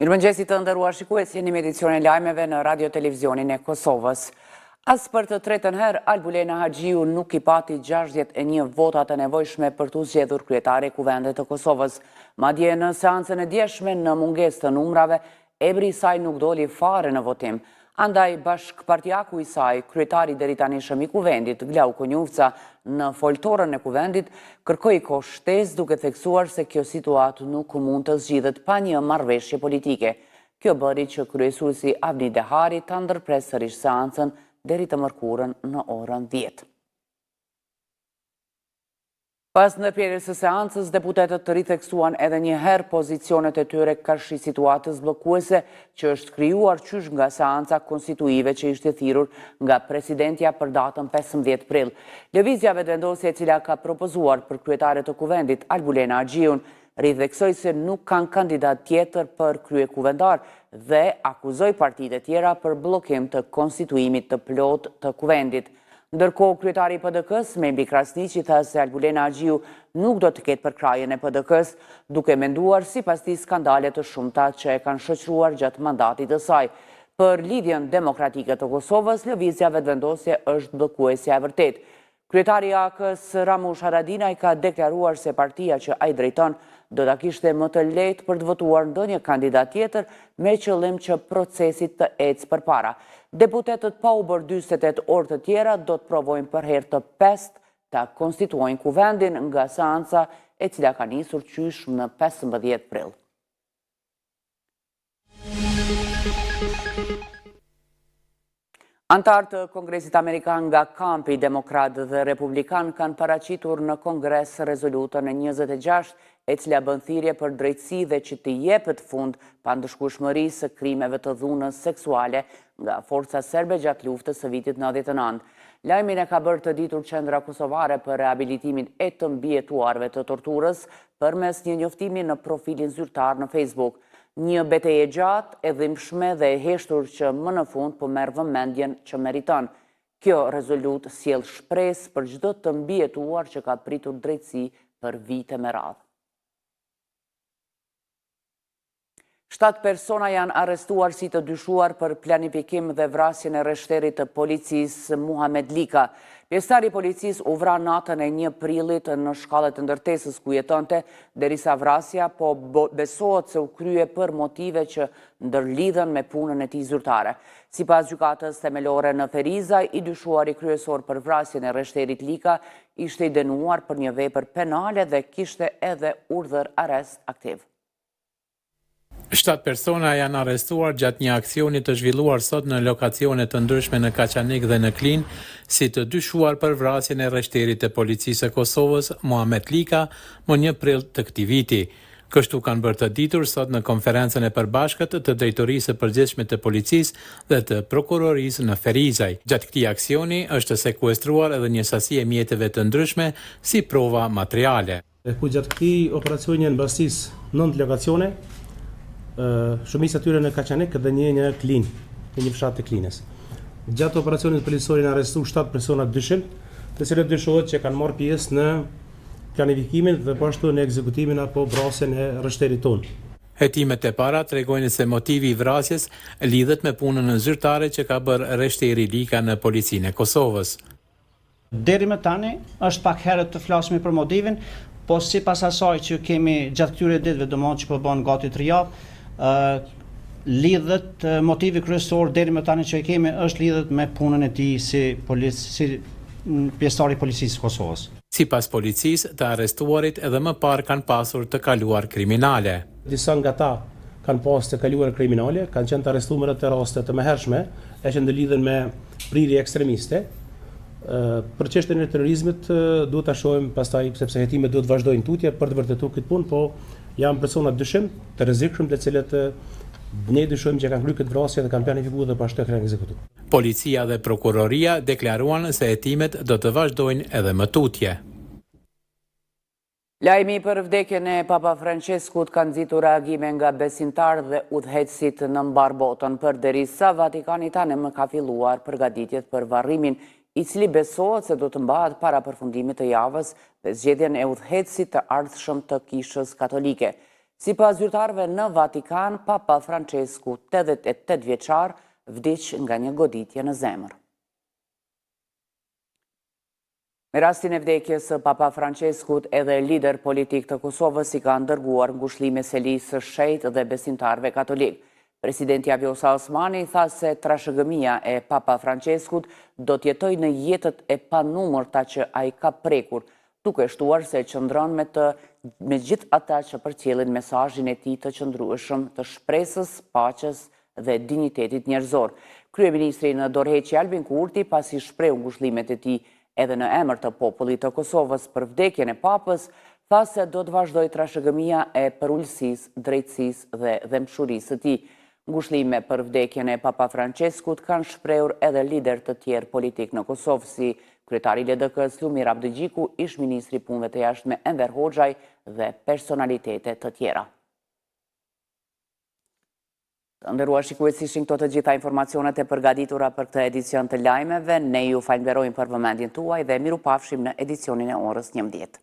Mirëmëngjesi të nderuar shikues, jeni me edicionin e lajmeve në Radio Televizionin e Kosovës. As për të tretën herë, Albulena Haxhiu nuk i pati 61 votat e nevojshme për të zgjedhur kryetari i Kuvendit të Kosovës. Madje në seancën e djeshme, në mungesë të numrave, emri i saj nuk doli fare në votim. Andaj bashkëpartiaku i saj, kryetari deri tani i Kuvendit, Glau Konjufca, në foltorën e Kuvendit, kërkoi kohë shtesë duke theksuar se kjo situatë nuk mund të zgjidhet pa një marrëveshje politike. Kjo bëri që kryesuesi Avni Dehari ta ndërpresë sërish seancën deri të mërkurën në orën 10. Pas ndërprerjes së seancës, deputetët të ritheksuan edhe një herë pozicionet e tyre karshi situatës bllokuese që është krijuar qysh nga seanca konstituive që ishte thirrur nga presidentja për datën 15 prill. Lëvizja vendosje e cila ka propozuar për kryetare të Kuvendit Albulena Haxhiun ritheksoi se nuk kanë kandidat tjetër për kryekuvendar dhe akuzoi partitë e tjera për bllokim të konstituimit të plotë të Kuvendit. Ndërkohë, kryetari i PDK-s, Membi Krasniqi, tha se Albulena Haxhiu nuk do të ketë përkrahjen e PDK-s, duke menduar sipas tij skandale të shumta që e kanë shoqëruar gjatë mandatit të saj. Për lidhjen demokratike të Kosovës, lëvizja vetëvendosje është bllokuesja e vërtetë. Kryetari i AK-s Ramush Haradinaj ka deklaruar se partia që ai drejton do ta kishte më të lehtë për të votuar ndonjë kandidat tjetër me qëllim që procesi të ecë përpara. Deputetët pa u bërë 48 orë të tjera do të provojnë për herë të 5 ta konstituojnë Kuvendin nga seanca e cila ka nisur qysh në 15 prill. Antarë të Kongresit Amerikan nga kampi Demokrat dhe Republikan kanë paraqitur në Kongres rezolutën e 26 e cila bën thirrje për drejtësi dhe që të jepet fund pandëshkueshmërisë së krimeve të dhunës seksuale nga forca serbe gjatë luftës së vitit 99. Lajmin e ka bërë të ditur Qendra Kosovare për rehabilitimin e të mbijetuarve të torturës përmes një njoftimi në profilin zyrtar në Facebook. Një betejë gjatë, e dhimbshme dhe e heshtur që më në fund po merr vëmendjen që meriton. Kjo rezolut sjell shpresë për çdo të mbijetuar që ka pritur drejtësi për vite me radhë. 7 persona janë arrestuar si të dyshuar për planifikim dhe vrasjen e rreshterit të policisë Muhamet Lika. Pjesëtari i policisë u vra natën e 1 prillit në shkallët të ndërtesës ku jetonte, derisa vrasja po besohet se u krye për motive që ndërlidhen me punën e tij zyrtare. Sipas gjykatës themelore në Ferizaj, i dyshuari kryesor për vrasjen e rreshterit Lika ishte i dënuar për një vepër penale dhe kishte edhe urdhër arrest aktiv. 7 persona janë arrestuar gjatë një aksioni të zhvilluar sot në lokacione të ndryshme në Kaçanik dhe në Klin, si të dyshuar për vrasjen e rreshterit të policisë së Kosovës, Muhamet Lika, më 1 prill të këtij viti. Kështu kanë bërë të ditur sot në konferencën e përbashkët të drejtorisë së përgjithshme të policisë dhe të prokurorisë në Ferizaj. Gjatë këtij aksioni është sekuestruar edhe një sasi e mjeteve të ndryshme si prova materiale. Ku gjatë këtij operacioni janë mbështis 9 lokacione, shumica e tyre në Kaçanik dhe një në Klin, në një fshat të Klinës. Gjatë operacionit policore janë arrestuar 7 persona dyshim, të cilët dyshohet që kanë marrë pjesë në planifikimin dhe po ashtu në ekzekutimin apo vrasjen e rreshterit tonë. Hetimet e para tregojnë se motivi i vrasjes lidhet me punën zyrtare që ka bërë rreshteri Lika në policinë e Kosovës. Deri më tani është pak herët të flasmi për motivin, po sipas asaj që kemi gjatë këtyre ditëve, domethënë që po bën gati 3 javë, lidhet motivi kryesor deri më tani që e kemi është lidhet me punën e tij si pjesëtar i policisë së Kosovës. Sipas policisë, të arrestuarit edhe më parë kanë pasur të kaluar kriminale. Disa nga ta kanë pasur të kaluar kriminale, kanë qenë të arrestuar në raste të mëhershme, e që ndëlidhen me prirje ekstremiste. Për çështjen e terrorizmit duhet ta shohim pastaj sepse hetimet duhet vazhdojnë tutje për të vërtetuar këtë punë, po janë persona dyshim të rrezikshëm të cilët ne dyshojmë që kanë kryer këtë vrasje dhe kanë planifikuar dhe pas kanë ekzekutuar. Policia dhe prokuroria deklaruan se hetimet do të vazhdojnë edhe më tutje. Lajmi për vdekjen e Papa Franceskut ka nxitur reagime nga besimtarë dhe udhëheqësit në mbar botën, përderisa Vatikani tani më ka filluar përgatitjet për varrimin i cili besohet se do të mbahet para përfundimit të javës dhe zgjedhjen e udhëheqësit të ardhshëm të Kishës Katolike. Sipas zyrtarëve në Vatikan, Papa Francesku, 88 vjeçar, vdiq nga një goditje në zemër. Me rastin e vdekjes së Papa Franceskut, edhe lider politik të Kosovës i ka ndërguar ngushëllime selisë së shenjtë dhe besimtarëve katolik. Presidenti Vjosa Osmani tha se trashëgëmia e Papa Franceskut do të jetojë në jetët e panumërta që ai ka prekur, duke shtuar se qëndron me gjithë ata që përcjellin mesazhin e tij të qëndrueshëm të shpresës, paqes dhe dinjitetit njerëzor. Kryeministri në dorëheqje Albin Kurti, pasi shpreu ngushëllimet e tij edhe në emër të popullit të Kosovës për vdekjen e papës, tha se do të vazhdoj trashëgëmia e përulësisë, drejtësisë dhe dëmshurisë së tij. Ngushëllime për vdekjen e Papa Franceskut kanë shprehur edhe lider të tjerë politik në Kosovë, si kryetari i LDK-s Lumir Abdëgjiku, ish ministri i punëve të jashtme Enver Hoxhaj dhe personalitete të tjera. Të nderuar shikues, ishin këto të gjitha informacionet e përgatitura për këtë edicion të lajmeve. Ne ju falenderojmë për vëmendjen tuaj dhe mirupafshim në edicionin e orës 11.